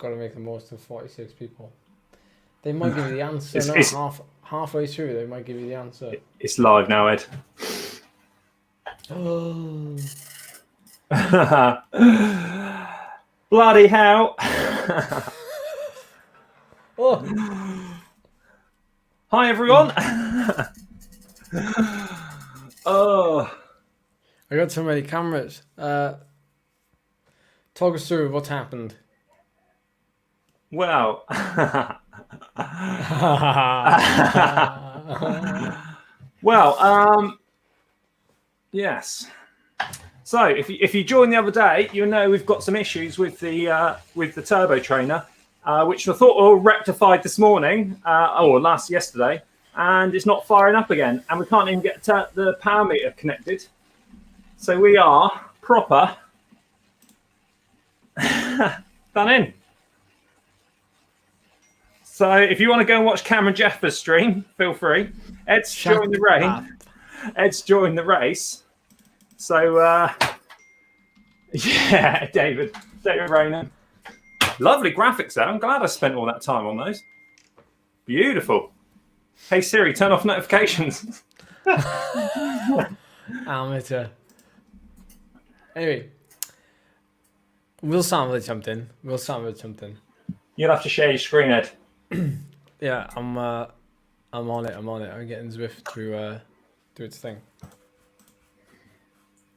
got to make the most of 46 people. They might give you the answer. Halfway through, they might give you the answer. It's live now, Ed. Oh. Bloody hell. Oh. Hi, everyone. Oh. I got so many cameras. Talk us through what's happened. Well. Well, yes. So if you joined the other day, you'll know we've got some issues with the turbo trainer, which I thought were rectified this morning or yesterday, and it's not firing up again, and we can't even get the power meter connected. So we are proper done in. So if you want to go and watch Cameron Jeffers stream, feel free. Ed's joined the race. Ed's joined the race. So yeah, David Rayner. Lovely graphics there. I'm glad I spent all that time on those. Beautiful. Hey Siri, turn off notifications. Amateur. Anyway, we'll sandwich something. You'll have to share your screen, Ed. Yeah, I'm on it. I'm getting Zwift to do its thing.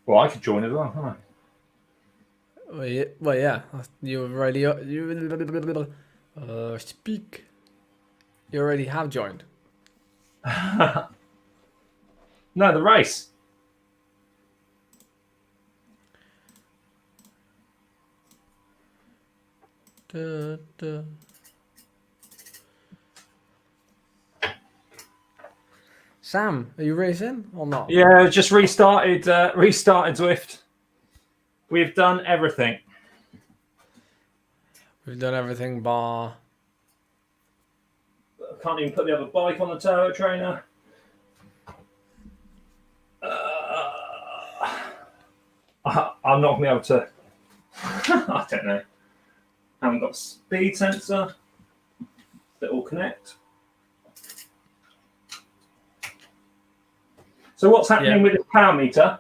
Well, I could join as well, can't I? Well, yeah. You already speak. You already have joined. No, the race. Sam, are you racing or not? Yeah, just restarted Zwift. We've done everything. We've done everything bar. I can't even put the other bike on the turbo trainer. I'm not going to be able to. I don't know. Haven't got speed sensor that will connect. So what's happening with the power meter?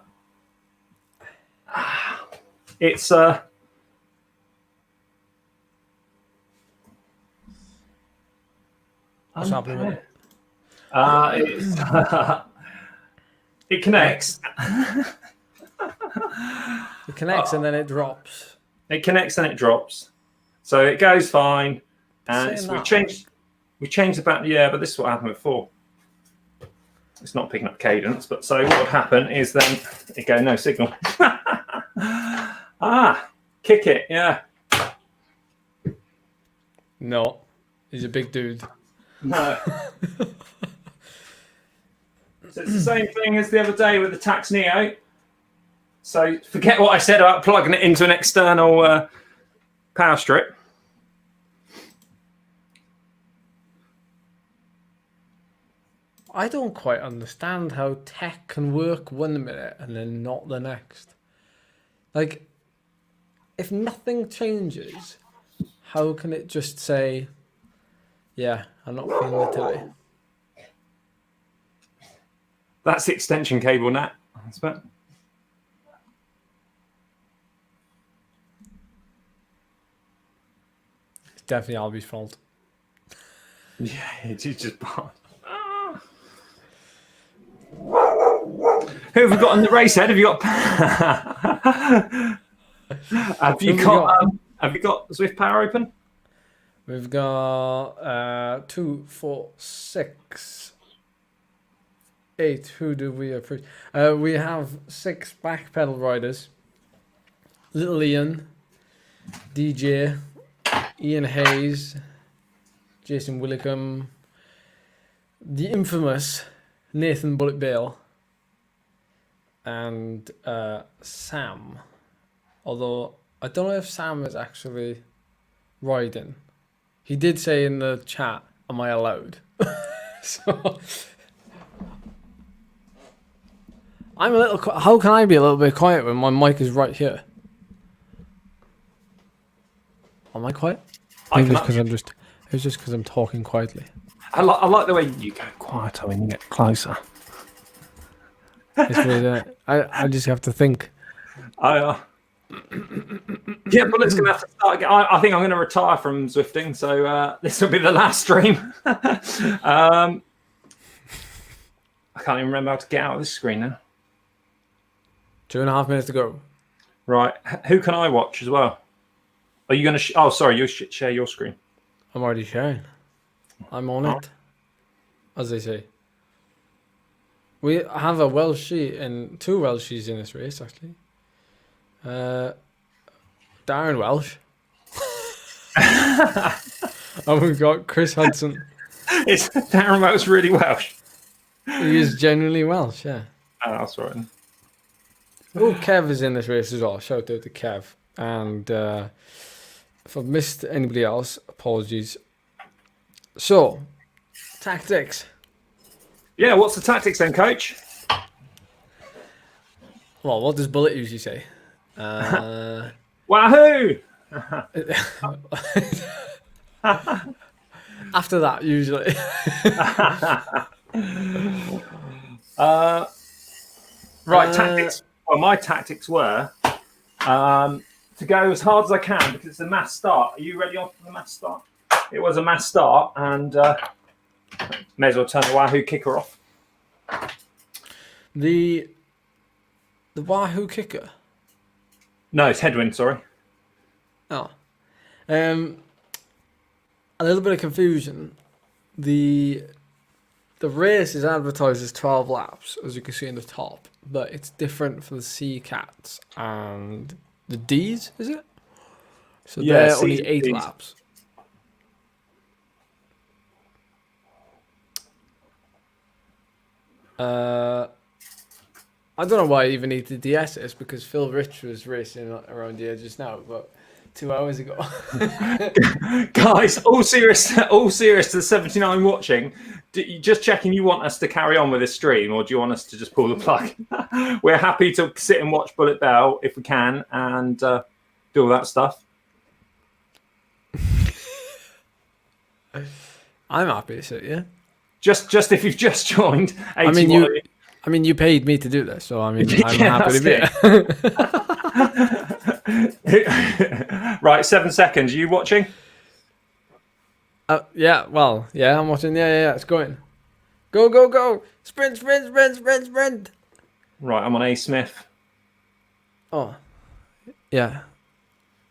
It's what's happening with it? It connects. It connects and then it drops. It connects and it drops. So it goes fine. And we changed the battery. Yeah, but this is what happened before. It's not picking up cadence, but so what would happen is then it go no signal. Kick it, yeah. No, he's a big dude. No. So it's the same thing as the other day with the Tax Neo. So forget what I said about plugging it into an external power strip. I don't quite understand how tech can work 1 minute and then not the next. Like, if nothing changes, how can it just say, yeah, I'm not feeling it today? That's the extension cable, Nat. I expect. It's definitely Albie's fault. Yeah, it's just bad. Who have we got in the race, Ed? Have you got? Have you got Zwift Power open? We've got 2, 4, 6, 8. Who do we appreciate? We have 6 back pedal riders. Little Ian, DJ, Ian Hayes, Jason Willicombe, the infamous Nathan Bullet Bale, and Sam. Although I don't know if Sam is actually riding. He did say in the chat, "Am I allowed?" So I'm a little. How can I be a little bit quiet when my mic is right here? Am I quiet? Maybe it's because I'm talking quietly. I like the way you go quieter when you get closer. It's really, I just have to think. Yeah, Bullet's gonna have to start again. I think I'm going to retire from Zwifting, so this will be the last stream. I can't even remember how to get out of this screen now. 2.5 minutes to go. Right, who can I watch as well? Are you going to? Oh, sorry, you share your screen. I'm already sharing. I'm on it, as they say. We have a Welshie and 2 Welshies in this race, actually. Darren Welsh. And we've got Chris Hudson. It's Darren Welsh really Welsh. He is genuinely Welsh, yeah. Oh, that's right. Oh, Kev is in this race as well. Shout out to Kev. And if I've missed anybody else, apologies. So, tactics. Yeah, what's the tactics then, coach? Well, what does Bullet usually say? Wahoo! After that, usually. Right, tactics. Well, my tactics were to go as hard as I can because it's a mass start. Are you ready on for the mass start? It was a mass start, and may as well turn the Wahoo kicker off. The Wahoo kicker. No, it's headwind. Sorry. Oh, a little bit of confusion. The race is advertised as 12 laps, as you can see in the top, but it's different for the C cats and the D's, is it? So Yeah, they're only 8 Ds. laps. I don't know why I even need to DS this because Phil Rich was racing around here just now, but 2 hours ago. Guys, all serious to the 79 watching. Just checking you want us to carry on with this stream, or do you want us to just pull the plug? We're happy to sit and watch Bullet Bell if we can and do all that stuff. I'm happy to sit, yeah. Just if you've just joined. I mean, you paid me to do this, so I'm happy to be here. Right, 7 seconds. Are you watching? Yeah, I'm watching. Yeah, it's going. Go. Sprint. Right, I'm on A. Smith. Oh, yeah.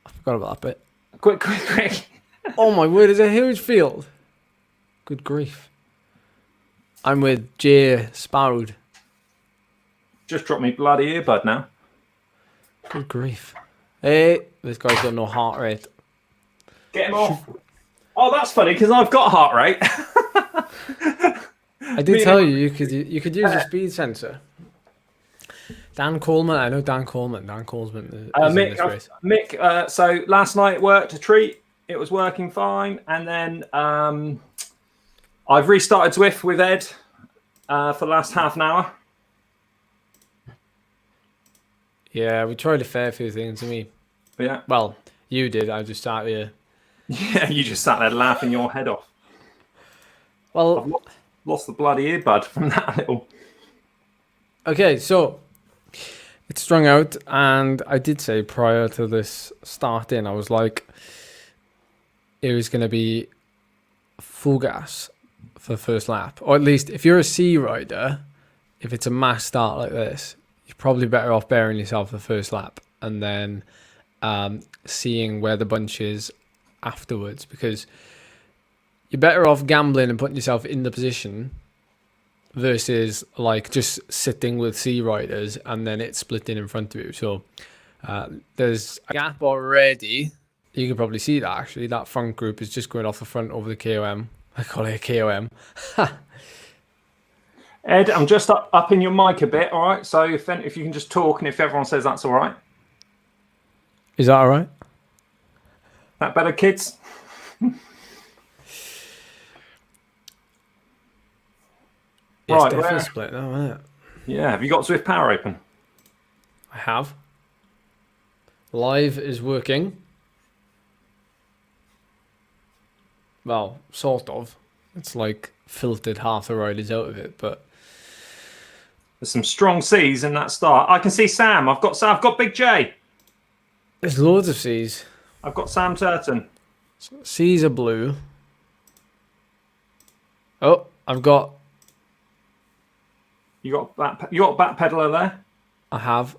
I forgot about that bit. Quick. Oh my word, it's a huge field. Good grief. I'm with Jay Sparrowed. Just dropped me bloody earbud now. Good grief. Hey, this guy's got no heart rate. Get him off. Oh, that's funny because I've got heart rate. I did tell you could use a speed sensor. Dan Coleman, I know Dan Coleman. Dan Coleman is in this race. Mick, so last night worked a treat. It was working fine, and then I've restarted Zwift with Ed for the last half an hour. Yeah, we tried a fair few things. I mean, Yeah. well, you did. I just sat here. Yeah, you just sat there laughing your head off. Well, I've lost the bloody earbud from that little. Okay, so it's strung out, and I did say prior to this starting, I was like, it was going to be full gas for the first lap. Or at least, if you're a C rider, if it's a mass start like this, you're probably better off bearing yourself the first lap and then seeing where the bunch is afterwards, because you're better off gambling and putting yourself in the position versus like just sitting with C riders and then it splitting in front of you. So there's a gap already. You can probably see that actually. That front group is just going off the front over the KOM. I call it a KOM. Ed, I'm just upping your mic a bit, all right? So if you can just talk and if everyone says that's all right. Is that all right? That better, kids? Yeah, Right, it's definitely split now, isn't it? Yeah, have you got Zwift Power open? I have. Live is working. Well, sort of. It's like filtered half the riders out of it, but There's some strong C's in that start. I can see Sam. I've got Big J. there's loads of C's. I've got Sam Turton. C's are blue. Oh, I've got. You got back pedaler there. I have.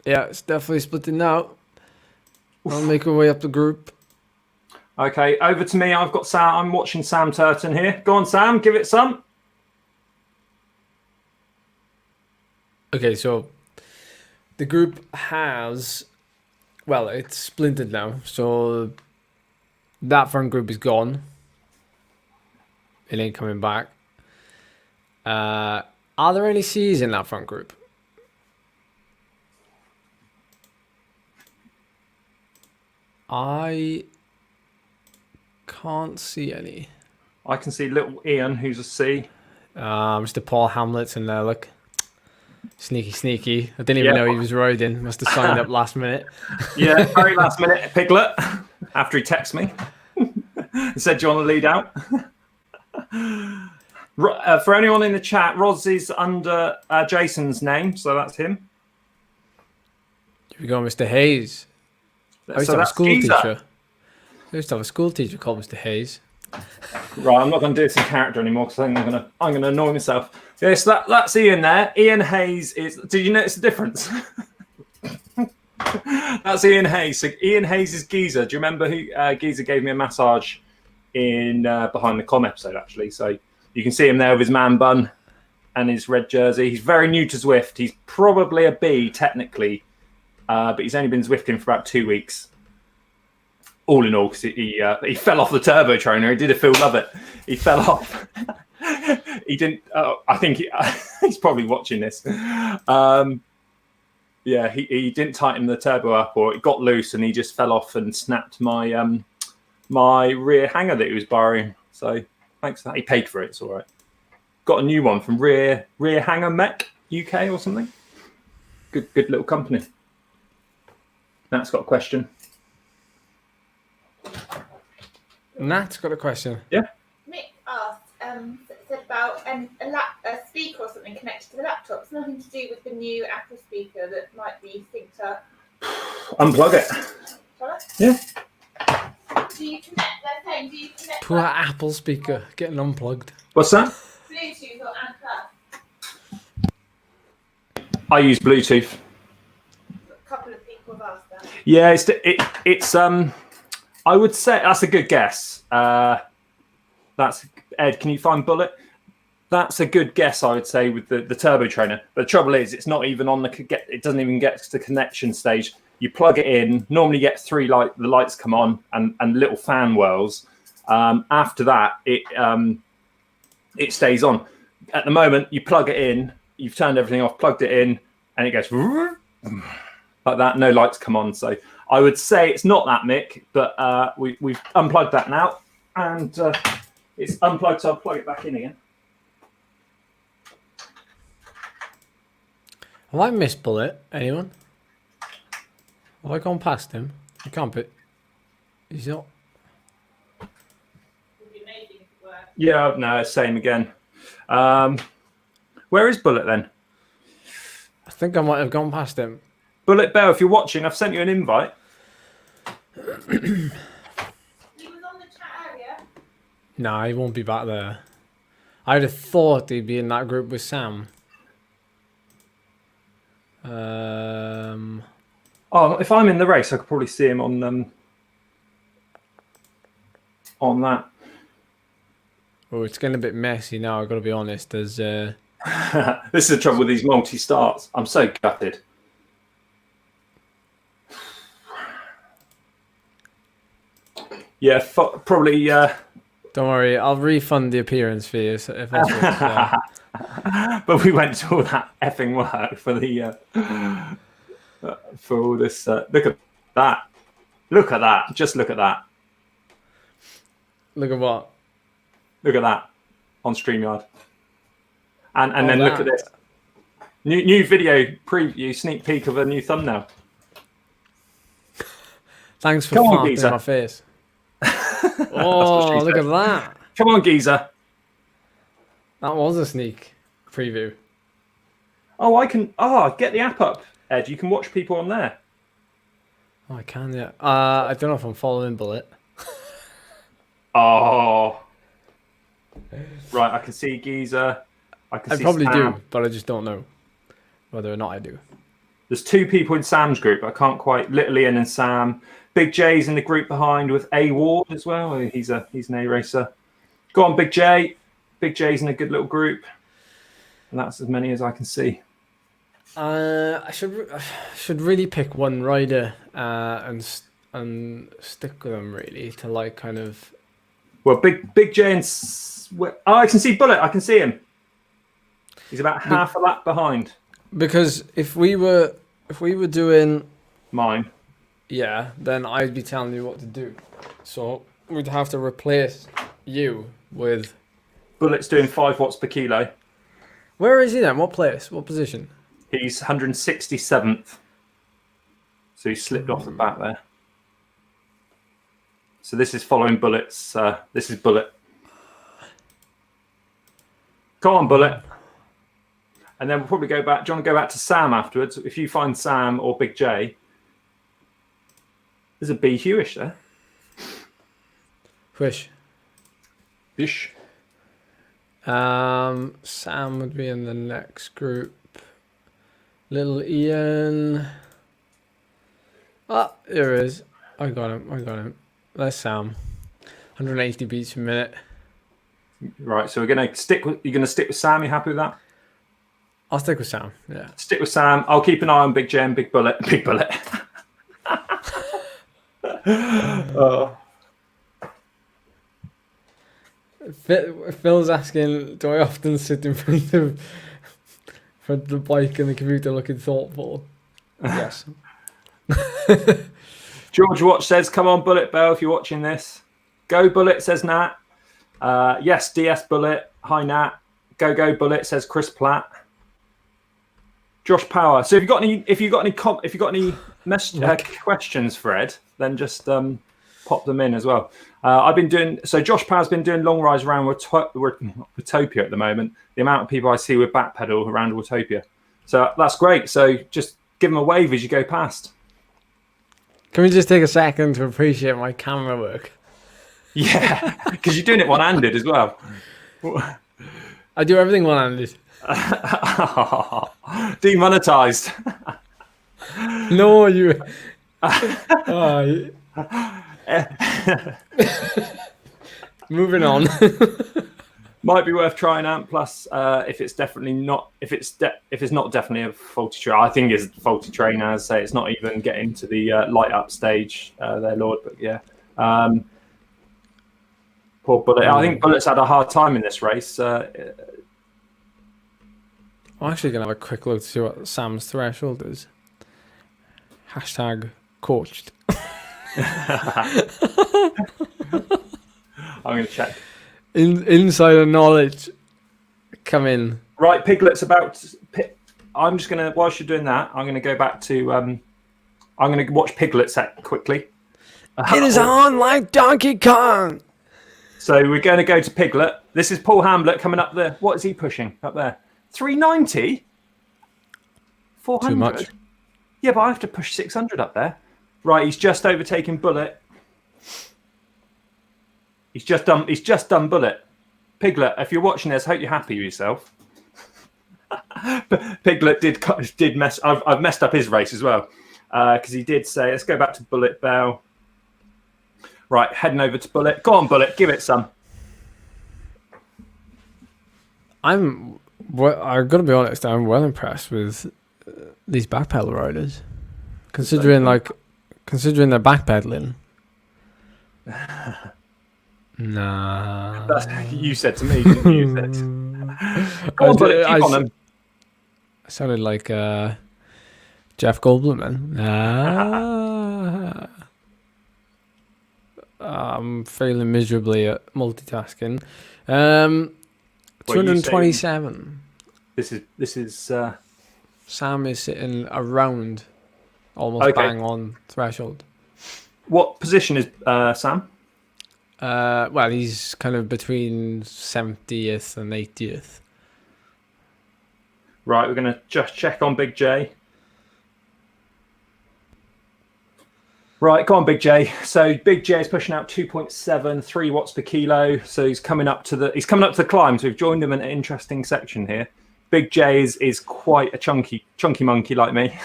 Yeah, it's definitely splitting now. I'll make our way up the group. Okay, over to me. I've got Sam. I'm watching Sam Turton here. Go on, Sam. Give it some. Okay, so the group has, well, it's splintered now. So that front group is gone. It ain't coming back. Are there any C's in that front group? I can't see any. I can see little Ian, who's a C. Mr. Paul Hamlet's in there, look. Sneaky, sneaky. I didn't even know he was riding. Must have signed up last minute. Yeah, very last minute, Piglet. After he texted me. He said, do you want to lead out? For anyone in the chat, Roz is under Jason's name, so that's him. Here we go, Mr. Hayes. I used to have a school teacher. I used to have a school teacher called Mr. Hayes. Right, I'm not going to do this in character anymore because I'm going to annoy myself. Yes, that's Ian there. Ian Hayes is. Did you notice the difference? That's Ian Hayes. So Ian Hayes is Geezer. Do you remember who Geezer gave me a massage in Behind the Com episode, actually? So you can see him there with his man bun and his red jersey. He's very new to Zwift. He's probably a B technically, but he's only been Zwifting for about 2 weeks. All in all, because he fell off the turbo trainer. He did a Phil Lovett. He fell off. He didn't. I think he's probably watching this. Yeah, he didn't tighten the turbo up, or it got loose, and he just fell off and snapped my my rear hanger that he was borrowing. So thanks for that. He paid for it. It's all right. Got a new one from Rear Hanger Mech UK or something. Good little company. Nat's got a question. Nat's got a question. Yeah. Mick asked, said about a speaker or something connected to the laptop. It's nothing to do with the new Apple speaker that might be synced up. Unplug it. Sorry? Yeah. Do you connect? They're saying, do you connect Poor Apple speaker getting unplugged. What's that? Bluetooth or ANT+? I use Bluetooth. A couple of people have asked that. Yeah, it's I would say that's a good guess. That's Ed. Can you find Bullet? That's a good guess, I would say, with the turbo trainer. But the trouble is, it's not even on it doesn't even get to the connection stage. You plug it in. Normally, you get the lights come on and little fan whirls. After that, it stays on. At the moment, you plug it in. You've turned everything off, plugged it in, and it goes like that. No lights come on. So I would say it's not that, Mick, but we've unplugged that now, and it's unplugged, so I'll plug it back in again. Have I missed Bullet? Anyone? Have I gone past him? I can't put. He's not. It would be amazing if it were. Yeah, no, same again. Where is Bullet then? I think I might have gone past him. Bullet Bell, if you're watching, I've sent you an invite. He was on the chat area. Nah, he won't be back there. I'd have thought he'd be in that group with Sam. Oh, if I'm in the race, I could probably see him on that. Oh, it's getting a bit messy now, I've got to be honest. There's This is the trouble with these multi-starts. I'm so gutted. Yeah, probably. Don't worry, I'll refund the appearance fee if that's what But we went to all that effing work for the for all this. Look at that! Look at that! Just look at that! Look at what? Look at that on StreamYard. And Oh, then look that. at this new video preview, sneak peek of a new thumbnail. Thanks for Come on, farting geezer. in my face. Oh, look at that. Come on, geezer. That was a sneak preview. Oh, get the app up, Ed. You can watch people on there. Oh, I can, yeah. I don't know if I'm following Bullet. Oh. Right, I can see geezer. I I see probably Sam. do, but I just don't know whether or not I do. There's 2 people in Sam's group. I can't quite. Little Ian and Sam. Big J's in the group behind with A Ward as well. He's an A racer. Go on, Big J. Big J's in a good little group, and that's as many as I can see. I should really pick one rider and stick with them really to like kind of. Well, Big J and I can see Bullet. I can see him. He's about half a lap behind. Because if we were doing Mine. yeah, then I'd be telling you what to do. So we'd have to replace you with. Bullet's doing 5 watts per kilo. Where is he then? What place? What position? He's 167th. So he slipped off the back there. So this is following Bullet's. This is Bullet. Come on, Bullet. And then we'll probably go back. Do you want to go back to Sam afterwards? If you find Sam or Big J. There's a B Hewish there. Wish. Bish. Sam would be in the next group. Little Ian. Ah, there he is. I got him. That's Sam. 180 beats per minute. Right, so you're gonna stick with Sam. You happy with that? I'll stick with Sam. Yeah. Stick with Sam. I'll keep an eye on Big J and Big Bullet. Big Bullet. Oh. Phil's asking, do I often sit in front of the bike and the computer looking thoughtful? Yes. George Watch says, come on, Bullet Bell, if you're watching this. Go Bullet, says Nat. Yes, DS Bullet. Hi, Nat. Go Bullet, says Chris Platt. Josh Power. So if you got any questions, Fred, then just pop them in as well. Josh Power's been doing long rides around Watopia at the moment. The amount of people I see with backpedal around Watopia. So that's great. So just give them a wave as you go past. Can we just take a second to appreciate my camera work? Yeah, because you're doing it one-handed as well. I do everything one-handed. Demonetized. No, you. Moving on. Might be worth trying Amp Plus if it's not definitely a faulty train. I think it's a faulty train. As I say, it's not even getting to the light up stage there, Lord. But yeah, poor Bullet. I think Bullet's had a hard time in this race. I'm actually going to have a quick look to see what Sam's threshold is. #coached. I'm going to check. Insider knowledge. Come in. Right, Piglet's about... I'm just going to... Whilst you're doing that, I'm going to go back to... I'm going to watch Piglet set quickly. It is on like Donkey Kong! So we're going to go to Piglet. This is Paul Hamblett coming up there. What is he pushing up there? 390? 400? Too much. Yeah, but I have to push 600 up there. Right, he's just overtaken Bullet. He's just done Bullet. Piglet, if you're watching this, I hope you're happy with yourself. Piglet did mess. I've messed up his race as well because he did say, "Let's go back to Bullet Bell." Right, heading over to Bullet. Go on, Bullet, give it some. I've got to be honest. I'm well impressed with these backpedal riders, considering they're backpedaling. Nah. That's what you said to me, didn't you? Go on, Bullet, keep on them. I sounded like Jeff Goldblum, man. I'm failing miserably at multitasking. 227. This is. Sam is sitting around almost bang on threshold. What position is Sam? Well, he's kind of between 70th and 80th. Right, we're going to just check on Big J. Right, go on, Big J. So Big J is pushing out 2.73 watts per kilo. So he's coming up to the climb. So we've joined him in an interesting section here. Big J is quite a chunky monkey like me.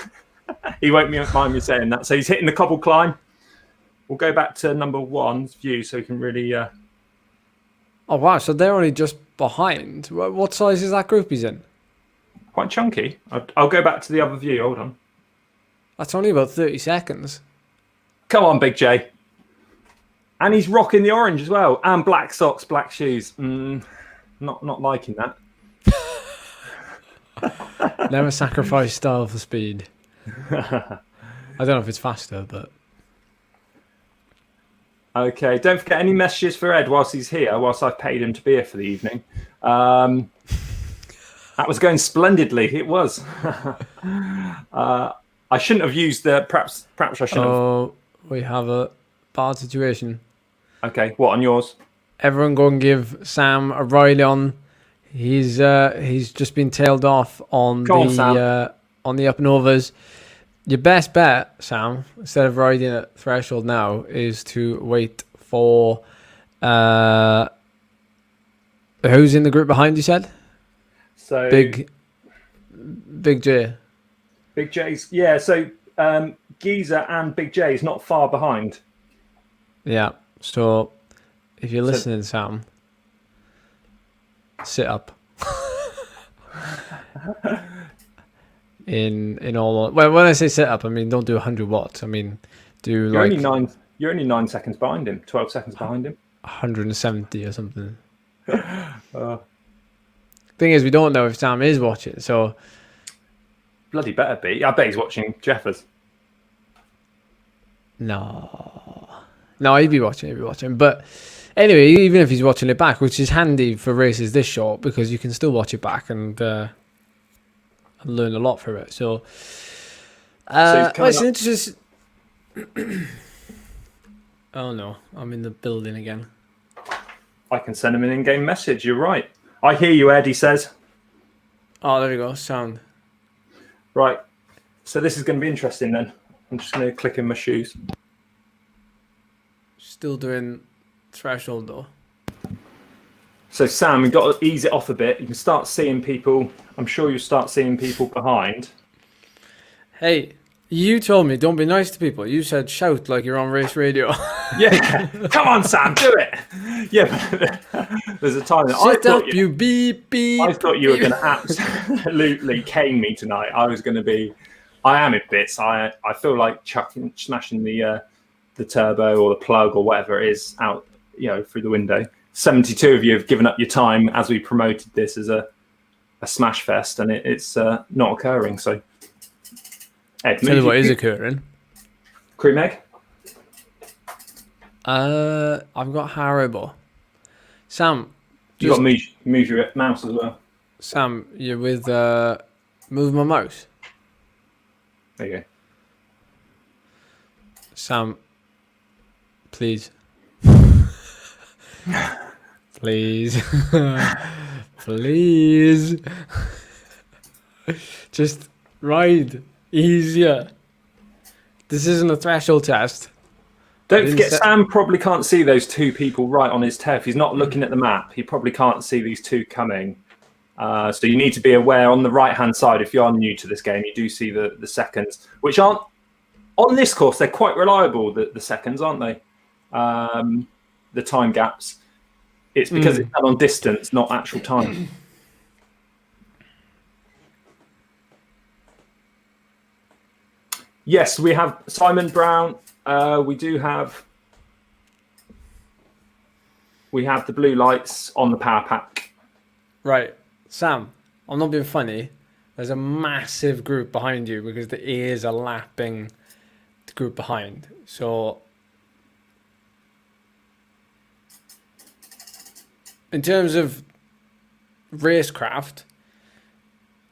He won't mind me saying that. So he's hitting the cobble climb. We'll go back to number one's view so we can really. Oh wow! So they're only just behind. What size is that group he's in? Quite chunky. I'll go back to the other view. Hold on. That's only about 30 seconds. Come on, Big J. And he's rocking the orange as well. And black socks, black shoes. Not liking that. Never sacrifice style for speed. I don't know if it's faster, but... Okay, don't forget any messages for Ed whilst he's here, whilst I've paid him to be here for the evening. That was going splendidly. It was. I shouldn't have used the... Perhaps I shouldn't have... Oh, we have a bad situation. Okay, what, on yours? Everyone go and give Sam a ride on. He's just been tailed off on the up and overs. Your best bet, Sam, instead of riding at threshold now, is to wait for who's in the group behind you said? So Big J. Big J's so Geezer and Big J is not far behind. Yeah. So if you're listening, Sam, sit up. in all, well, when I say sit up, I mean don't do 100 watts. I mean do You're like only 9 seconds behind him, 12 seconds behind him. 170 or something. Thing is, we don't know if Sam is watching, so bloody better be. I bet he's watching Jeffers. no, he'd be watching. But anyway, even if he's watching it back, which is handy for races this short because you can still watch it back and learn a lot from it. So it's interesting. Oh no, I'm in the building again. I can send him an in-game message. You're right. I hear you, Ed, he says. Oh, there we go. Sound. Right. So this is going to be interesting then. I'm just going to click in my shoes. Still doing threshold though. So Sam, you've got to ease it off a bit. You can start seeing people. I'm sure you'll start seeing people behind. Hey, you told me don't be nice to people. You said shout like you're on race radio. Yeah. Come on, Sam, do it. Yeah, but there's a time that Shut up, you beep beep. I thought you were going to absolutely cane me tonight. I am in bits. I feel like smashing the turbo or the plug or whatever it is out, through the window. 72 of you have given up your time as we promoted this as a smash fest, and it's not occurring. So, Ed, tell you what is occurring. Cream egg. I've got Haribo. Sam, You got to move your mouse as well. Sam, you're with move my mouse. There you go. Sam, please. Please. Please. Just ride easier. This isn't a threshold test. Don't forget, Sam probably can't see those two people right on his tail. If he's not looking at the map, he probably can't see these two coming. So you need to be aware on the right-hand side, if you are new to this game, you do see the seconds, which aren't, on this course, they're quite reliable, the seconds, aren't they? The time gaps. It's because it's done on distance, not actual time. Yes, we have Simon Brown. We have the blue lights on the power pack. Right. Sam, I'm not being funny. There's a massive group behind you because the ears are lapping the group behind. So in terms of racecraft,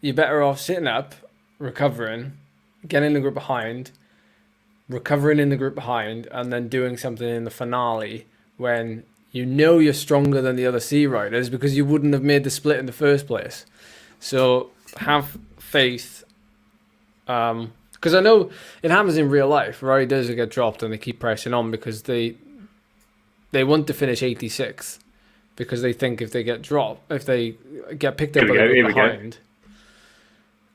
you're better off sitting up, recovering, getting in the group behind, recovering in the group behind, and then doing something in the finale when you know you're stronger than the other C riders because you wouldn't have made the split in the first place. So have faith. Because I know it happens in real life. Riders get dropped and they keep pressing on because they want to finish 86th because they think if they get dropped, if they get picked up behind.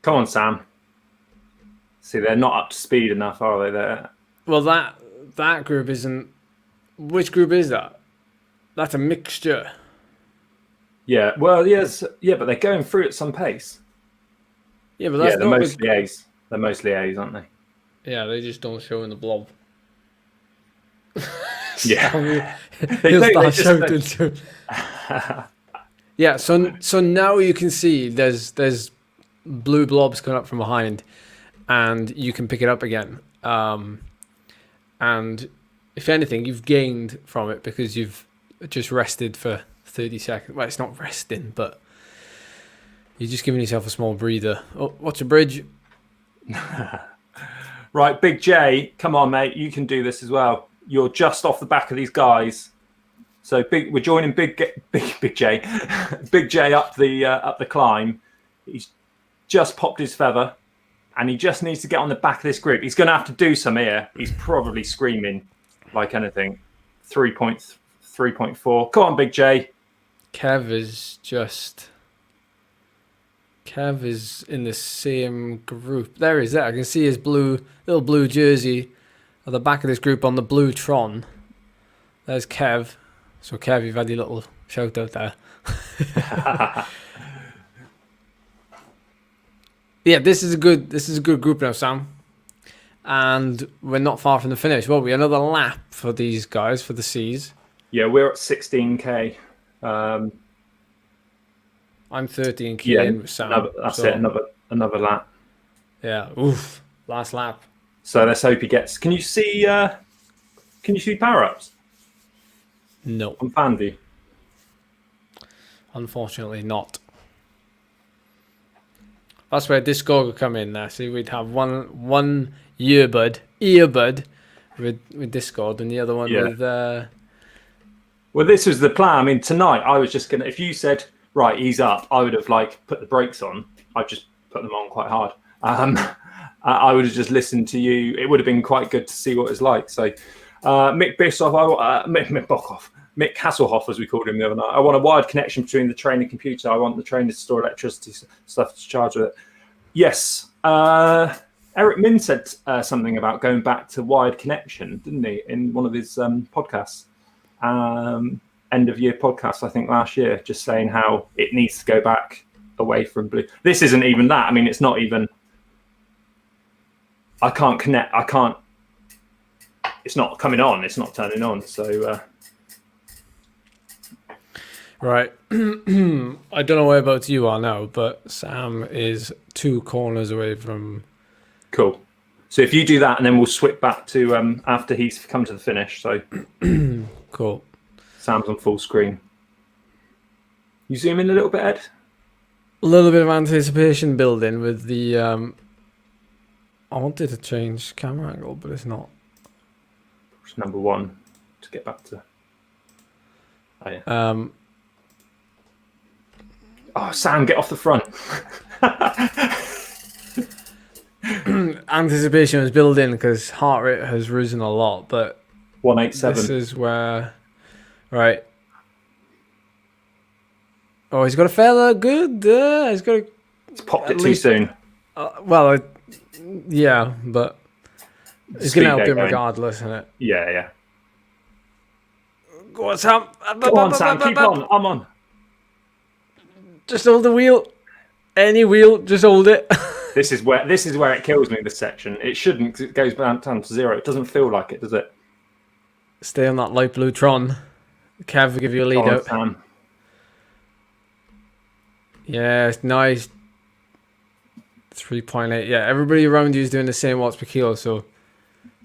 Come on, Sam. See, they're not up to speed enough, are they? There. Well, that group isn't. Which group is that? That's a mixture. Yeah. Well, yes. Yeah, but they're going through at some pace. Yeah, but that's they're mostly A's. They're mostly A's, aren't they? Yeah, they just don't show in the blob. Yeah. He'll start shouting too. Yeah, so now you can see there's blue blobs coming up from behind, and you can pick it up again. And if anything, you've gained from it because you've just rested for 30 seconds. Well, it's not resting, but you're just giving yourself a small breather. Oh, what's a bridge? Right, Big J, come on, mate. You can do this as well. You're just off the back of these guys. So we're joining Big J, Big J up the climb. He's just popped his feather, and he just needs to get on the back of this group. He's going to have to do some here. He's probably screaming like anything. 3.4. Come on, Big J. Kev is in the same group. There he is. There. I can see his little blue jersey at the back of this group on the blue Tron. There's Kev. So Kev, you've had your little shout out there. Yeah, this is a good group now, Sam. And we're not far from the finish. Well, we another lap for these guys for the C's. Yeah, we're at 16k. I'm 13k in with Sam. That's it. Another lap. Yeah. Oof. Last lap. So let's hope he gets. Can you see power ups? No. On Fandy? Unfortunately not. That's where Discord would come in there. See, we'd have one earbud with Discord and the other one with Well, this was the plan. I mean, tonight I was just gonna, if you said, right, he's up, I would have put the brakes on. I'd just put them on quite hard. I would have just listened to you. It would have been quite good to see what it's like. So Mick Hasselhoff, as we called him the other night. I want a wired connection between the trainer and computer. I want the trainer to store electricity stuff to charge with it. Yes. Eric Min said something about going back to wired connection, didn't he, in one of his podcasts? End of year podcast, I think last year, just saying how it needs to go back away from blue. This isn't even that. I mean, it's not even. I can't connect. It's not coming on. It's not turning on. So. Right. I don't know whereabouts you are now, but Sam is 2 corners away from. Cool. So if you do that, and then we'll switch back to after he's come to the finish. So. Cool. Sam's on full screen. You zoom in a little bit, Ed? A little bit of anticipation building with the... I wanted to change camera angle, but it's not. Push number 1 to get back to... Oh, yeah. Oh, Sam, get off the front. Anticipation was building because heart rate has risen a lot, but... 187. This is where... Right. Oh, he's got a feather. Good. He's got a... He's popped it too soon. Yeah, but it's going to help him regardless, isn't it? Yeah. Go on, Sam. Come on, Sam. Keep on. I'm on. Just hold the wheel. Any wheel, just hold it. This is where it kills me, this section. It shouldn't, because it goes down to 0. It doesn't feel like it, does it? Stay on that light blue Tron. Kev will give you a lead out. Sam. Yeah, it's nice. 3.8. Yeah, everybody around you is doing the same watts per kilo, so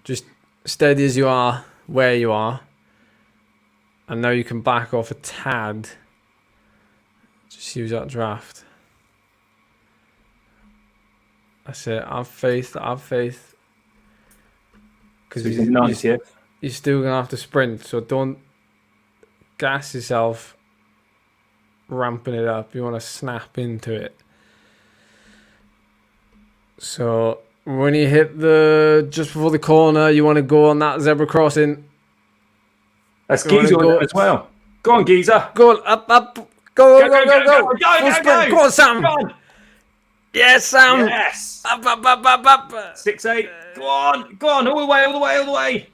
just steady as you are, where you are. And now you can back off a tad. Just use that draft. That's it. Have faith. Because you're still going to have to sprint, so don't gas yourself, ramping it up. You want to snap into it. So when you hit just before the corner, you want to go on that zebra crossing. That's Geezer go as well. Go on, Geezer. Go up. Go. Full sprint. Go on, Sam. Go on. Yes, Sam. Yes. Up. 6-8. Go on. All the way.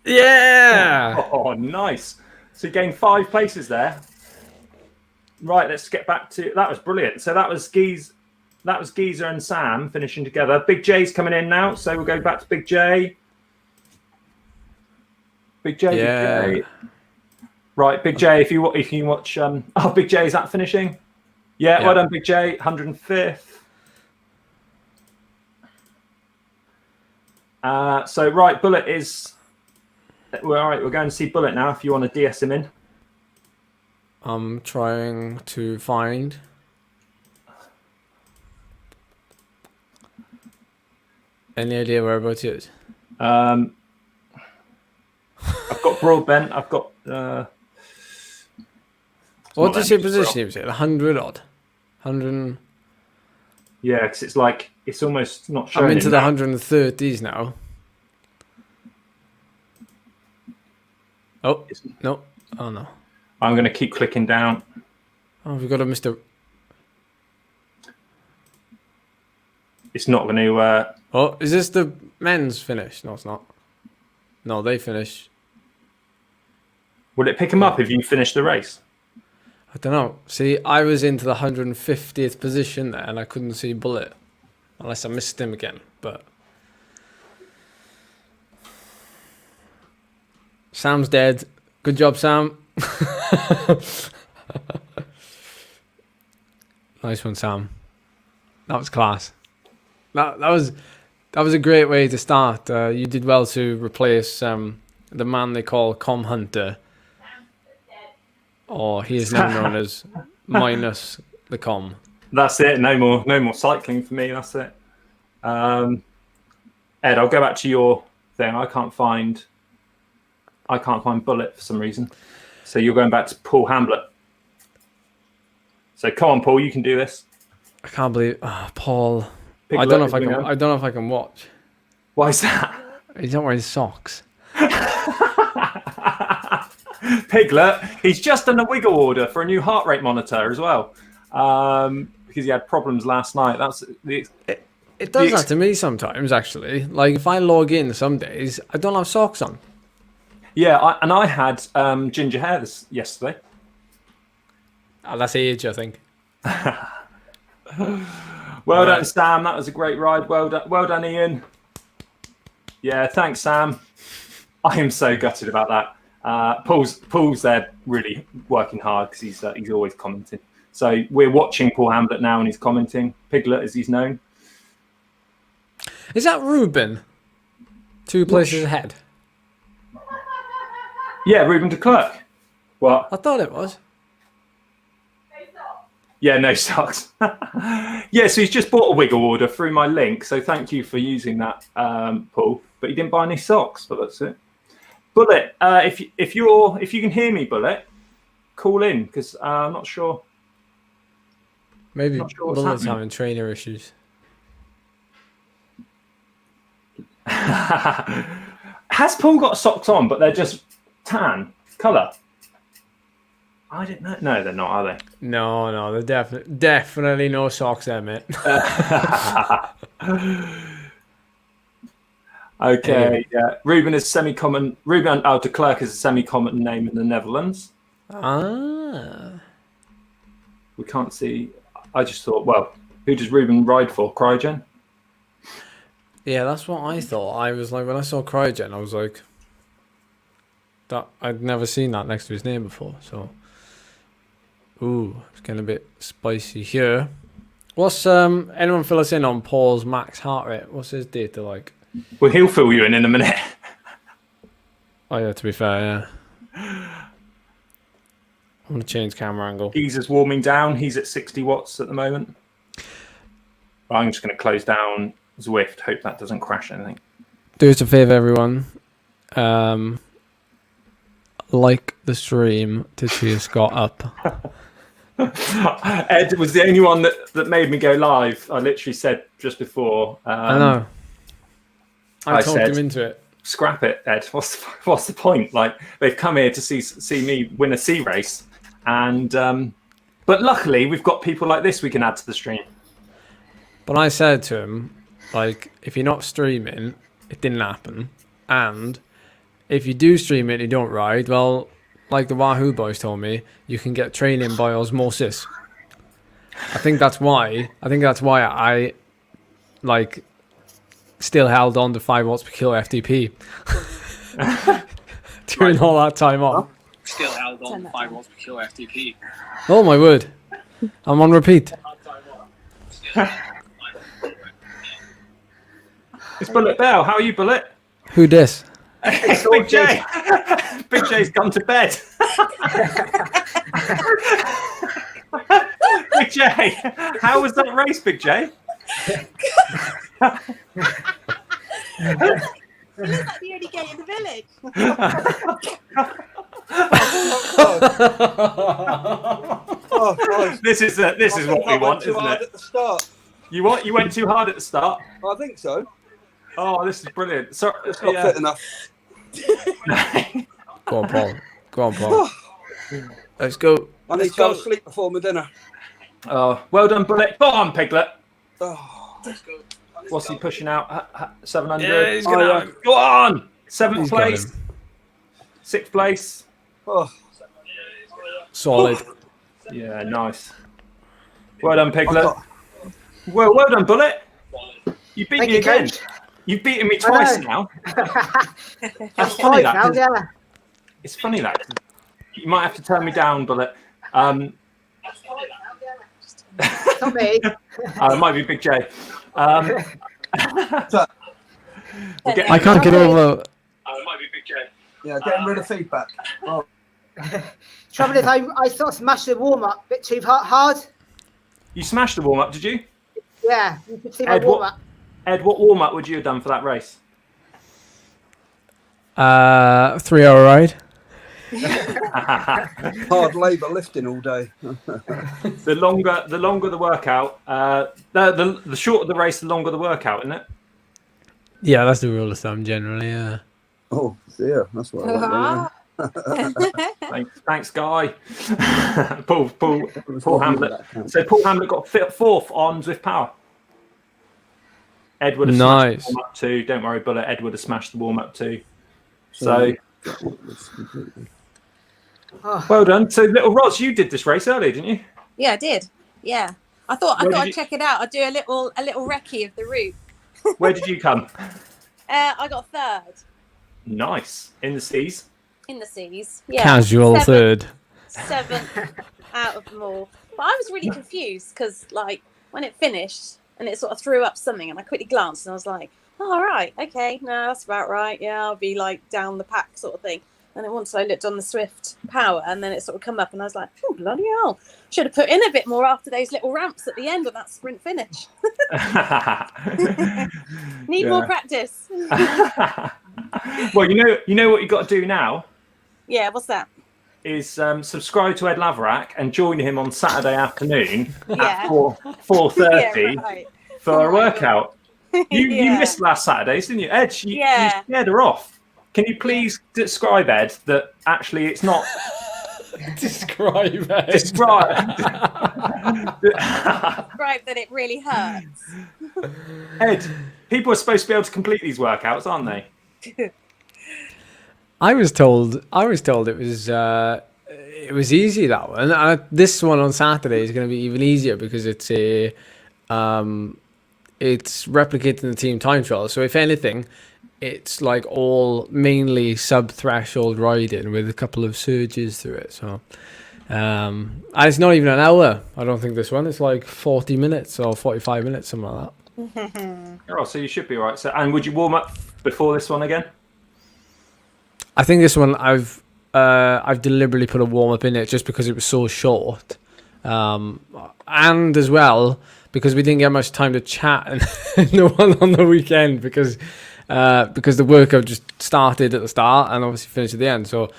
Yeah. Oh, nice. So you gained 5 places there. Right, let's get back to that. Was brilliant. So that was Geezer and Sam finishing together. Big J's coming in now, so we'll go back to Big J. Big J. Yeah. Big J. Right, Big J. If you watch, Big J, is that finishing? Yeah. Well done, Big J. 105th. So right, Bullet is. Well, all right, we're going to see Bullet now. If you want to DS him in. I'm trying to find. Any idea whereabouts he is? I've got Broadbent. I've got. What does your position he was at? 100 odd? 100. Yeah, because it's almost not showing. I'm into the 130s now. Oh, no. Oh, no. I'm going to keep clicking down. Oh, we've got a Mr. It's not going to. Oh, is this the men's finish? No, it's not. No, they finish. Will it pick him up if you finish the race? I don't know. See, I was into the 150th position there and I couldn't see Bullet. Unless I missed him again. But Sam's dead. Good job, Sam. Nice one, Sam. That was class. That was a great way to start. You did well to replace the man they call Com Hunter, or he is now known as minus the Com. That's it. No more cycling for me. That's it. Ed, I'll go back to your thing. I can't find Bullet for some reason. So you're going back to Paul Hamblett. So come on, Paul, you can do this. I can't believe Paul. Piglet, I don't know if I can watch. Why is that? He's not wearing socks. Piglet, he's just done a wiggle order for a new heart rate monitor as well, because he had problems last night. It does that to me sometimes, actually. Like if I log in some days, I don't have socks on. Yeah, I had ginger hair yesterday. Oh, that's age, I think. Well done, Sam. That was a great ride. Well done, Ian. Yeah, thanks, Sam. I am so gutted about that. Paul's there really working hard because he's always commenting. So we're watching Paul Hamblett now and he's commenting. Piglet, as he's known. Is that Ruben? 2 places ahead. Yeah, Ruben de Klerk. What? I thought it was. Yeah, no socks. Yeah, so he's just bought a wiggle order through my link. So thank you for using that, Paul. But he didn't buy any socks, but that's it. Bullet, if you can hear me, Bullet, call in because I'm not sure. Maybe Not sure what's Bullet's happening. having trainer issues. Has Paul got socks on, but they're just tan colour? I didn't know. No, they're not, are they? No, they're definitely no socks there, mate. Okay, yeah. Ruben is semi-common. Ruben de Klerk is a semi-common name in the Netherlands. Ah. We can't see. I just thought, well, who does Ruben ride for? Cryogen? Yeah, that's what I thought. I was like, when I saw Cryogen, I was like, that I'd never seen that next to his name before. So, ooh, it's getting a bit spicy here. What's anyone fill us in on Paul's max heart rate? What's his data like? Well, he'll fill you in a minute. Oh yeah, to be fair, yeah. I'm gonna change camera angle. Geezer's warming down. He's at 60 watts at the moment. I'm just going to close down Zwift. Hope that doesn't crash anything. Do us a favour, everyone. like the stream to cheer Scott up. Ed was the only one that made me go live. I literally said just before. I know. I talked said, him into it. Scrap it, Ed. What's the point? Like, they've come here to see me win a C race, and but luckily we've got people like this we can add to the stream. But I said to him, like, if you're not streaming, it didn't happen, and if you do stream it and you don't ride, well, like the Wahoo boys told me, you can get training by osmosis. I think that's why I like still held on to 5 watts per kilo FTP during all that time off. Still held on to 5 watts per kilo FTP. Oh my word! I'm on repeat. It's Bullet Bell. How are you, Bullet? Who dis? Big J. Big J's gone to bed. Big J, how was that race, Big J? It looks like the only gate in the village. Oh, Christ. This is what we want, isn't it? At the start. You went too hard at the start. I think so. Oh, this is brilliant. So It's not fit enough. Go on, Paul. Go on, Paul. Let's go. I need to go to sleep before my dinner. Oh, well done, Bullet. Go on, Piglet. Oh. What's he pushing out? 700. Yeah, he's gonna- Go on. 7th He's got place. him. 6th place. Oh. Solid. Yeah, nice. Well done, Piglet. I've got- Well done, Bullet. You beat Thank me you, again. Coach. You've beaten me twice now. That's funny, that. Now, 'Cause yeah. It's funny that. You might have to turn me down, Bullet. Not me. It might be Big J. I can't get over. It might be Big J. Yeah, getting rid of feedback. Oh. Trouble is, I sort of smashed the warm up a bit too hard. You smashed the warm up, did you? Yeah, you could see my Ed, warm up. Ed, what warm up would you have done for that race? 3-hour ride. Hard labour lifting all day. The longer the workout, the shorter the race, the longer the workout, isn't it? Yeah, that's the rule of thumb generally. Yeah. Oh, yeah, that's what I like. Thanks, Guy. Paul Hamlet. So Paul Hamlet got 4th on Zwift Power. Ed would have Nice. smashed the warm up too. Don't worry, Bullet. Ed would have smashed the warm up too. So well done. So little Roz, you did this race earlier, didn't you? Yeah, I did. Yeah, I thought Where did I'd you- check it out. I'd do a little recce of the route. Where did you come? I got 3rd Nice. In the seas. in the seas. Yeah, Casual 7th 3rd. out of them all. But I was really confused because, like, when it finished and it sort of threw up something, and I quickly glanced and I was like, "Oh, all right, okay, no, that's about right. Yeah, I'll be like down the pack sort of thing." And then once I looked on the Zwift Power, and then it sort of come up, and I was like, "Oh, bloody hell! Should have put in a bit more after those little ramps at the end of that sprint finish. Need more practice." Well, you know what you got to do now Yeah, what's that? is subscribe to Ed Laverack and join him on Saturday afternoon at Yeah. 4:30 Yeah, right. for a workout. You Yeah. missed last Saturdays, didn't you, Ed? You Yeah. scared her off. Can you please describe, Ed, that actually it's not Describe it. describe? Right, that it really hurts. Ed, people are supposed to be able to complete these workouts, aren't they? I was told it was easy, that one. And this one on Saturday is going to be even easier because it's replicating the team time trial. So if anything, it's like all mainly sub-threshold riding with a couple of surges through it. So and it's not even an hour. I don't think this one. It's like 40 minutes or 45 minutes, something like that. Oh, so you should be all right. So, and would you warm up before this one again? I think this one I've deliberately put a warm up in it just because it was so short, and as well because we didn't get much time to chat and the one on the weekend because the workout just started at the start and obviously finished at the end. So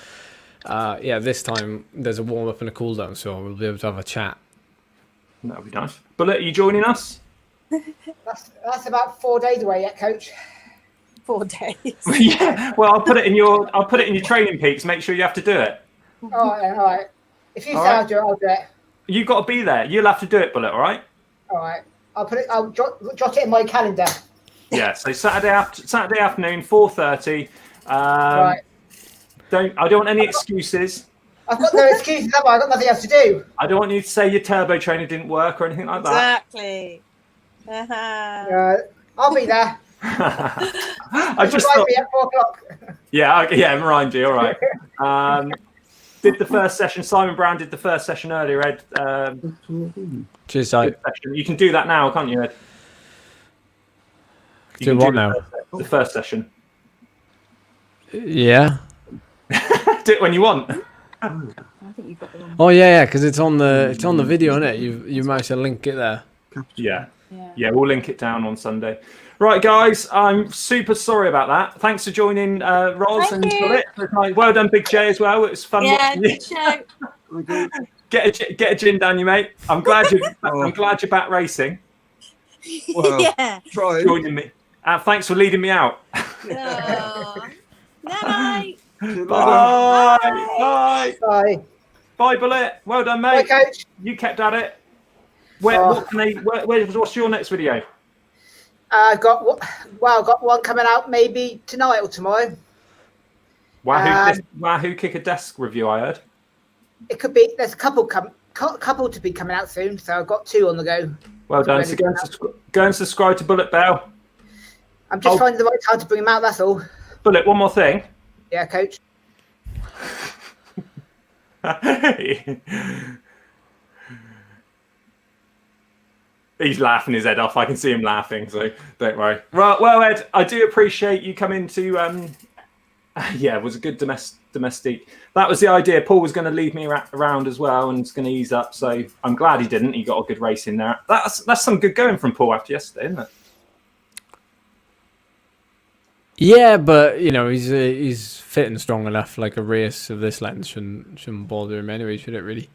yeah, this time there's a warm up and a cool down, so we'll be able to have a chat. That would be nice. Bullet, are you joining us? That's about 4 days away yet, Coach. 4 days. Yeah. Well, I'll put it in your training peaks. Make sure you have to do it. All right. If you say right. I'll do it, I'll do it. You've got to be there. You'll have to do it, Bullet. All right. All right. I'll jot it in my calendar. Yeah. So Saturday afternoon, 4:30. Right. I don't want any excuses. I've got no excuses, have I? I've got nothing else to do. I don't want you to say your turbo trainer didn't work or anything like that. Exactly. Uh-huh. I'll be there. I just Remind thought, me at 4 o'clock. yeah, remind you. All right. Did the first session. Simon Brown did the first session earlier, Ed. Cheers, Si. You can do that now, can't you, Ed? You Do can what now? The first session. Yeah. Do it when you want. I think you've got the wrong. Oh yeah, because it's on the video, isn't it? You managed to link it there. Yeah, we'll link it down on Sunday. Right, guys, I'm super sorry about that. Thanks for joining, Roz and Bullet. Well done, Big J, as well. It was fun watching you. Good show. Get a gin down you, mate. I'm glad you're back racing. Well, Yeah. try. Joining me. Thanks for leading me out. Oh. Night. Bye. Bye. Bye. Bye, Bullet. Well done, Bye, mate. Coach. You kept at it. What's your next video? I've got one coming out maybe tonight or tomorrow. Wahoo Kicker Desk review, I heard. It could be. There's a couple to be coming out soon, so I've got 2 on the go. Well done. So go and subscribe to Bullet Bell. I'm just finding the right time to bring them out. That's all. Bullet, one more thing. Yeah, Coach. He's laughing his head off. I can see him laughing, so don't worry. Right, well, Ed, I do appreciate you coming to. Yeah, it was a good domestic. That was the idea. Paul was going to leave me around as well and was going to ease up. So I'm glad he didn't. He got a good race in there. That's some good going from Paul after yesterday, isn't it? Yeah, but he's fit and strong enough. Like a race of this length shouldn't bother him anyway, should it? Really?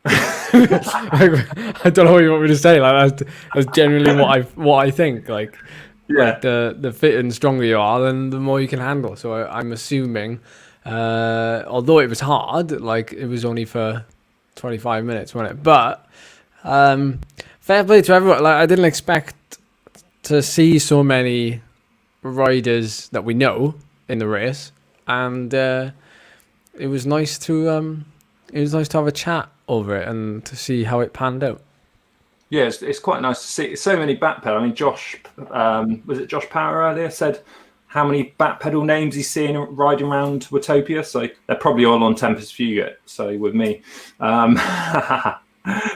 I don't know what you want me to say. Like that's generally what I think. Like, yeah, like the fitter and stronger you are, then the more you can handle. So I'm assuming, although it was hard, like it was only for 25 minutes, wasn't it? But fair play to everyone. Like I didn't expect to see so many riders that we know in the race, and it was nice to have a chat over it and to see how it panned out. Yeah, it's quite nice to see so many backpedal. I mean, Josh, was it Josh Power earlier said how many backpedal names he's seeing riding around Watopia. So they're probably all on Tempest View yet. So with me, but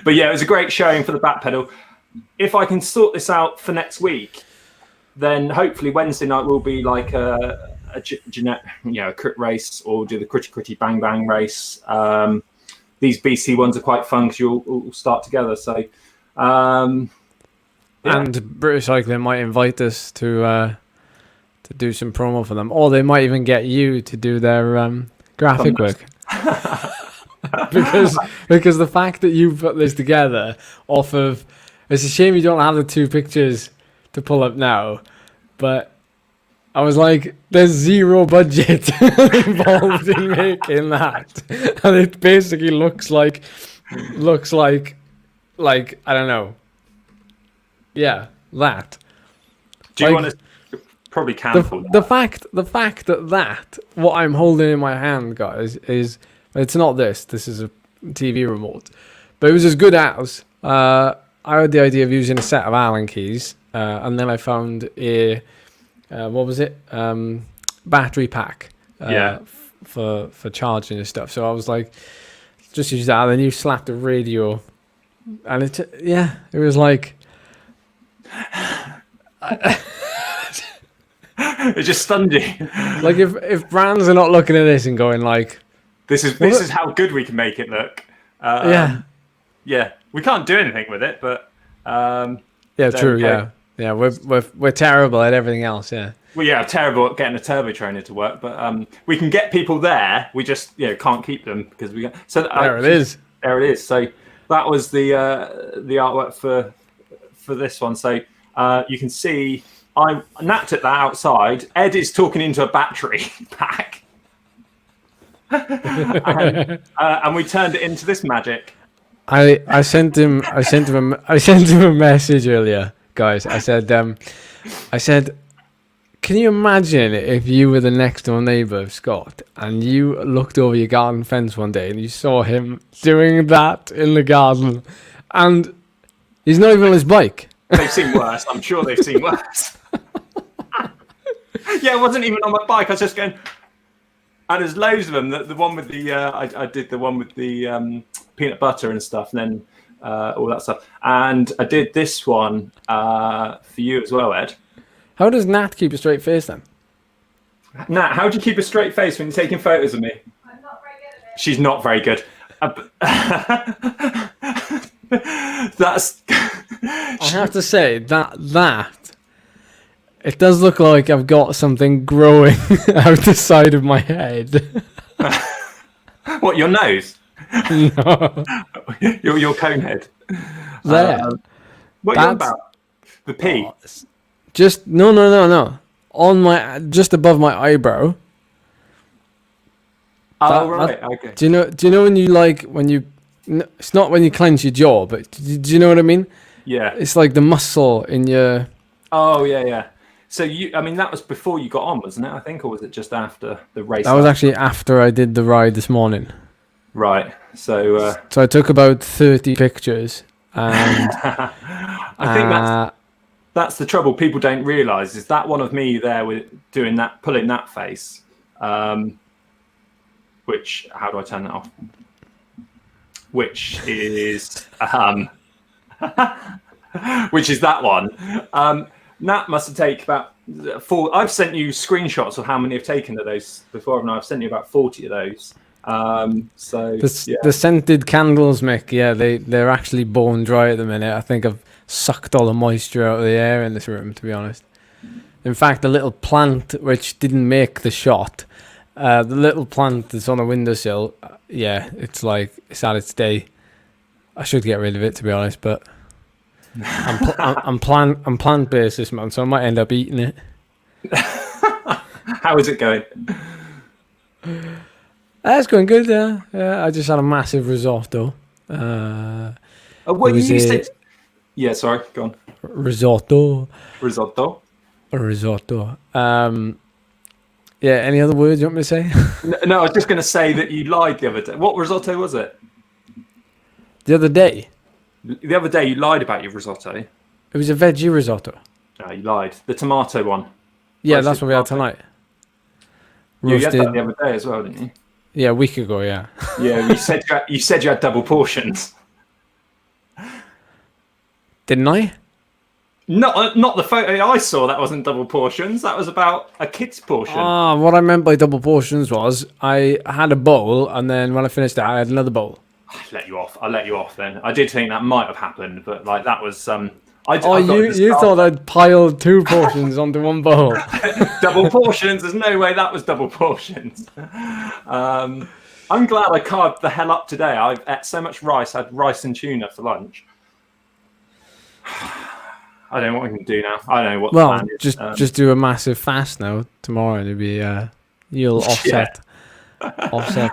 yeah, it was a great showing for the backpedal. If I can sort this out for next week, then hopefully Wednesday night will be like a crit race, or do the critty bang bang race. These BC ones are quite fun because you'll all start together. So, and British Cycling might invite us to do some promo for them, or they might even get you to do their graphic work. because the fact that you put this together off of, it's a shame you don't have the 2 pictures to pull up now, but I was like, there's 0 budget involved in making that, and it basically looks like I don't know. Yeah, that. Do you want to probably cancel the fact that what I'm holding in my hand, guys, is it's not this. This is a TV remote, but it was as good as. I had the idea of using a set of Allen keys, and then I found a what was it? Battery pack. For charging and stuff. So I was like, just use that. And then you slapped a radio, and it was like. It just stunned you. Like if brands are not looking at this and going like, this is how good we can make it look. Yeah, we can't do anything with it, but true. Okay. Yeah, we're terrible at everything else. Yeah. Well, yeah, terrible at getting a turbo trainer to work, but we can get people there. We just can't keep them because we. So There it is. There it is. So that was the artwork for this one. So you can see I napped at that outside. Ed is talking into a battery pack, and we turned it into this magic. I sent him a message earlier, guys. I said, can you imagine if you were the next door neighbour of Scott and you looked over your garden fence one day and you saw him doing that in the garden, and he's not even on his bike. They've seen worse. I'm sure they've seen worse. Yeah, it wasn't even on my bike. I was just going, and there's loads of them. The one with the I did the one with the peanut butter and stuff, and then all that stuff. And I did this one for you as well, Ed. How does Nat keep a straight face then? Nat, how do you keep a straight face when you're taking photos of me? I'm not very good at it. She's not very good. That's. I have to say that it does look like I've got something growing out the side of my head. What, your nose? No. your cone head. There. What are you on about? The P. Oh, just no. On my just above my eyebrow. Oh, right. Okay. Do you know when you it's not when you clench your jaw, but do you know what I mean? Yeah. It's like the muscle in your. Oh, yeah. So that was before you got on, wasn't it? I think, or was it just after the race? That was actually after I did the ride this morning. Right. So. So I took about 30 pictures, and I think that's the trouble. People don't realise is that one of me there with doing that, pulling that face. Which, how do I turn that off? Which is which is that one. Nat must have taken about 4. I've sent you screenshots of how many I've taken of those before, and I've sent you about 40 of those. The scented candles, Mick. Yeah, they're actually bone dry at the minute. I think I've sucked all the moisture out of the air in this room, to be honest. In fact, the little plant which didn't make the shot, the little plant that's on the windowsill, it's at its day. I should get rid of it, to be honest, but I'm plant based this month, so I might end up eating it. How is it going? It's going good. Yeah, I just had a massive risotto. What you said? Yeah, sorry, go on. Risotto. Yeah, any other words you want me to say? No, I was just going to say that you lied the other day. What risotto was it? The other day? The other day you lied about your risotto. It was a veggie risotto. No, you lied. The tomato one. Yeah, Roasted that's what we had tonight. You had that the other day as well, didn't you? Yeah, a week ago, yeah. Yeah, you said you had double portions. Didn't I? Not the photo I saw. That wasn't double portions. That was about a kid's portion. What I meant by double portions was I had a bowl, and then when I finished it, I had another bowl. I'll let you off then. I did think that might have happened, but that was you thought I'd piled 2 portions onto one bowl. Double portions. There's no way that was double portions. I'm glad I carved the hell up today. I ate so much rice. I had rice and tuna for lunch. I don't know what we can do now. I don't know what the plan is. Just do a massive fast now tomorrow, and it'll be you'll offset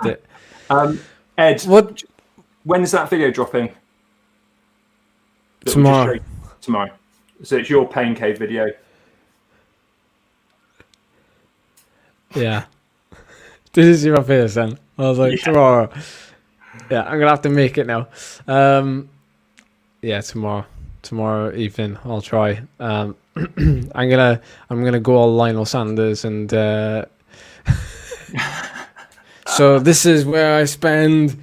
it. Ed, what? When is that video dropping? Tomorrow. Tomorrow. So it's your pain cave video. Yeah. Did you see my face then? I was like, tomorrow. Yeah, I'm gonna have to make it now. Tomorrow evening I'll try. I'm gonna go all Lionel Sanders and so this is where I spend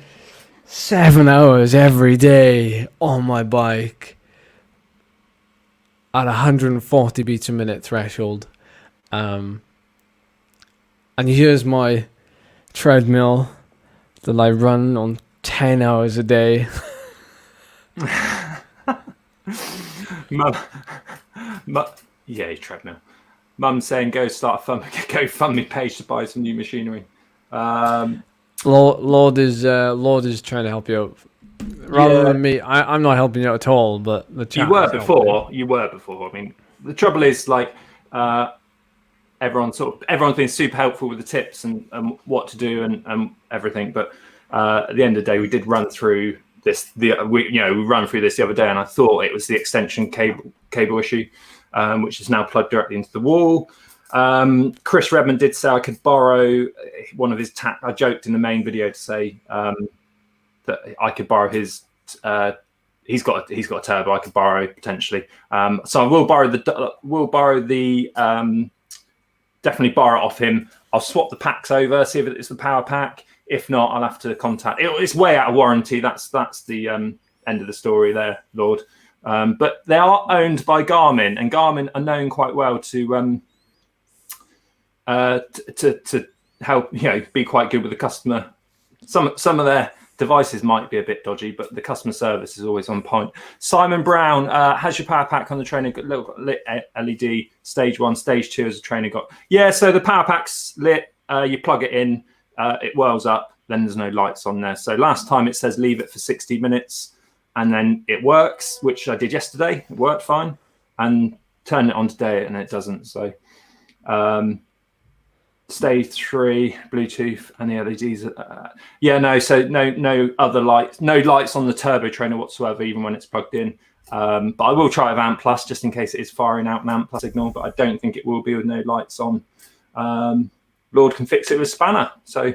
7 hours every day on my bike at 140 beats a minute threshold. And here's my treadmill that I run on 10 hours a day. Yeah, treadmill. Mum's saying go start a GoFundMe page to buy some new machinery. Lord is trying to help you out rather than me. I'm not helping you out at all. But the chat you were is helping. before. I mean, the trouble is like everyone's been super helpful with the tips and what to do and everything. But at the end of the day, we did run through this. We ran through this the other day, and I thought it was the extension cable issue, which is now plugged directly into the wall. Chris Redmond did say I could borrow one of his I joked in the main video to say that I could borrow his. He's got a turbo I could borrow potentially. So I will borrow definitely borrow it off him. I'll swap the packs over, see if it's the power pack. If not, I'll have to contact. It's way out of warranty. That's the end of the story there, Lord. But they are owned by Garmin, and Garmin are known quite well to help, be quite good with the customer. Some of their devices might be a bit dodgy, but the customer service is always on point. Simon Brown, has your power pack on the trainer got little lit LED? Stage 1, stage 2 as a trainer got. Yeah, so the power pack's lit. You plug it in, it whirls up. Then there's no lights on there. So last time it says leave it for 60 minutes, and then it works, which I did yesterday. It worked fine, and turn it on today, and it doesn't. So. Stage 3 Bluetooth and the LEDs. So no other lights, no lights on the turbo trainer whatsoever, even when it's plugged in. But I will try with Amp Plus just in case it is firing out an Amp Plus signal, but I don't think it will be with no lights on. Lord can fix it with spanner. So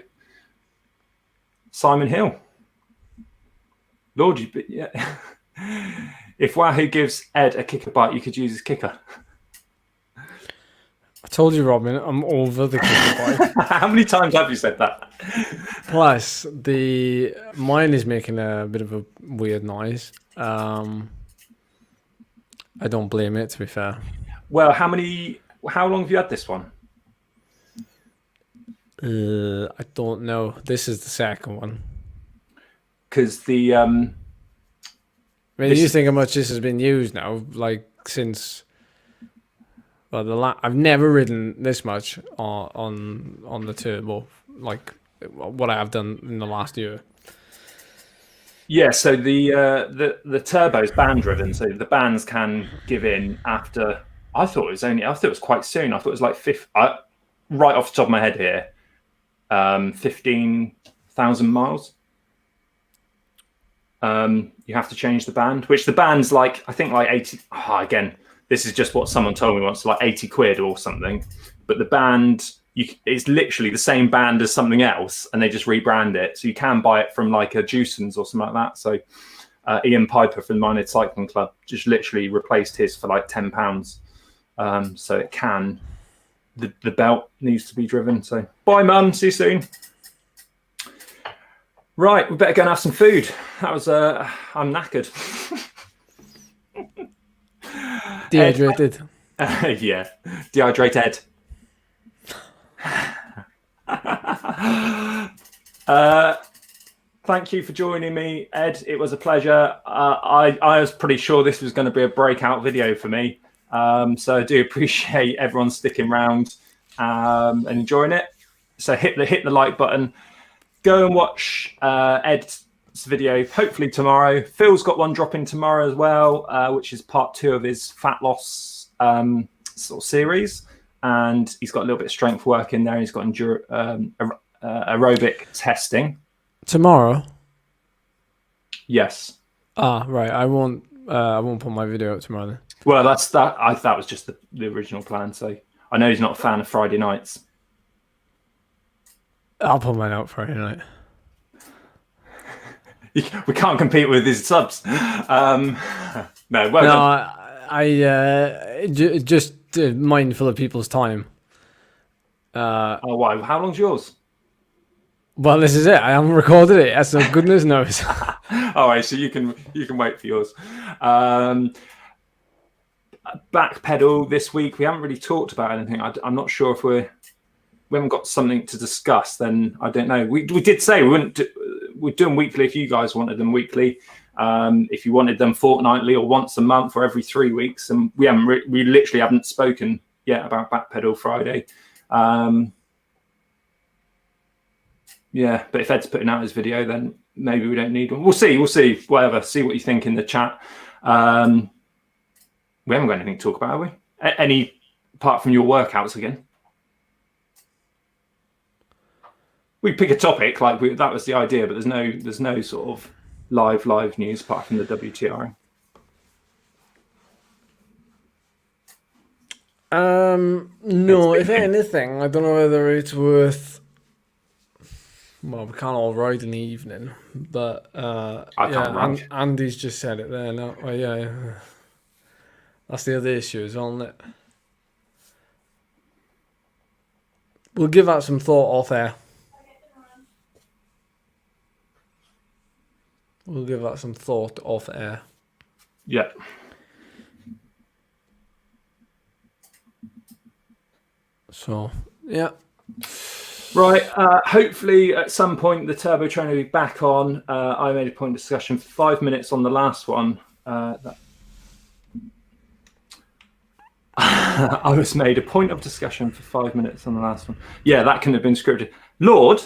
Simon Hill. Lord, if Wahoo gives Ed a kicker bike, you could use his kicker. I told you, Robin, I'm over the kicker bike. How many times have you said that? Plus, mine is making a bit of a weird noise. I don't blame it, to be fair. Well, how long have you had this one? I don't know. This is the second one. Because you think how much this has been used now, like since. Well, I've never ridden this much on the turbo, like what I have done in the last year. Yeah, so the turbo is band driven, so the bands can give in after. I thought it was quite soon. I thought it was like right off the top of my head here, 15,000 miles. You have to change the band, which the band's like I think like 80. Again. This is just what someone told me once, like 80 quid or something. But the band is literally the same band as something else, and they just rebrand it. So you can buy it from like a Juicens or something like that. So Ian Piper from the Minehead Cycling Club just literally replaced his for like £10. So it can. The belt needs to be driven. So bye, Mum. See you soon. Right, we better go and have some food. That was I'm knackered. Dehydrated. Yeah, dehydrated. Thank you for joining me, Ed. It was a pleasure. I was pretty sure this was going to be a breakout video for me. So I do appreciate everyone sticking around and enjoying it. So hit the like button. Go and watch Ed's video hopefully tomorrow. Phil's got one dropping tomorrow as well, which is part 2 of his fat loss sort of series, and he's got a little bit of strength work in there. He's got aerobic testing tomorrow. Yes. Right. I won't put my video up tomorrow then. Well, that was just the original plan. So I know he's not a fan of Friday nights. I'll put mine out Friday night. We can't compete with his subs. Just mindful of people's time. Why? How long's yours? Well, this is it. I haven't recorded it, so goodness knows. All right, so you can wait for yours. Back pedal this week. We haven't really talked about anything. I'm not sure if we haven't got something to discuss. Then I don't know. We did say we wouldn't. We'd do them weekly if you guys wanted them weekly. If you wanted them fortnightly or once a month or every 3 weeks, and we literally haven't spoken yet about Backpedal Friday. Yeah, but if Ed's putting out his video, then maybe we don't need one. We'll see. Whatever. See what you think in the chat. We haven't got anything to talk about, have we? Any apart from your workouts again? We pick a topic that was the idea, but there's no sort of live news apart from the WTR. No, if anything, I don't know whether it's worth. Well, we can't all ride in the evening, but I can't ride. Andy's just said it there. No, well, yeah, that's the other issue, isn't it? We'll give that some thought off air. We'll give that some thought off air. Yeah. So, yeah. Right. Hopefully, at some point, the turbo trainer will be back on. I made a point of discussion for 5 minutes on the last one. I was made a point of discussion for 5 minutes on the last one. Yeah, that couldn't have been scripted. Lord,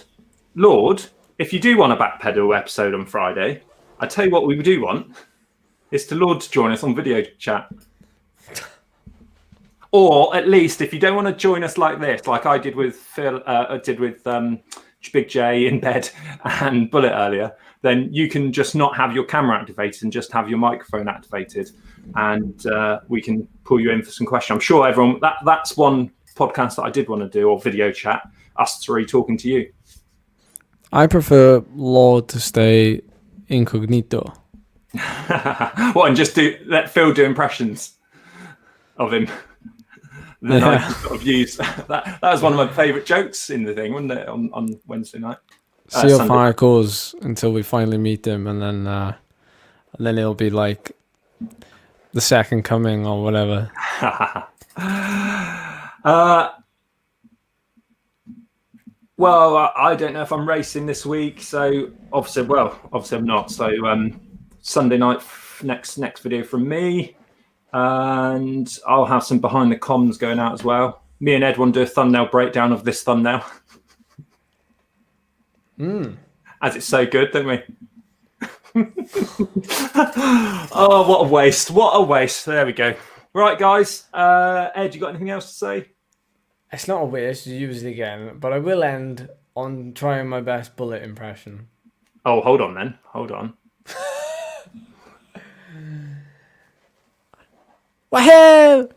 if you do want a backpedal episode on Friday, I tell you what we do want is to Lord to join us on video chat. Or at least if you don't want to join us like this, like I did with Phil, Big J in bed and Bullet earlier, then you can just not have your camera activated and just have your microphone activated, and we can pull you in for some questions. I'm sure everyone that's one podcast that I did want to do, or video chat, us three talking to you. I prefer Lord to stay incognito. What, and just let Phil do impressions of him. Then I sort of use that was one of my favourite jokes in the thing, wasn't it, on Wednesday night? See how far it goes until we finally meet him, and then it'll be like the second coming or whatever. Well, I don't know if I'm racing this week, so obviously I'm not. So Sunday night, next video from me, and I'll have some behind the comms going out as well. Me and Ed want to do a thumbnail breakdown of this thumbnail. As it's so good, don't we? Oh, what a waste. What a waste. There we go. Right, guys. Ed, you got anything else to say? It's not a waste, usually again, but I will end on trying my best Bullet impression. Oh, hold on then. Hold on. Wahoo!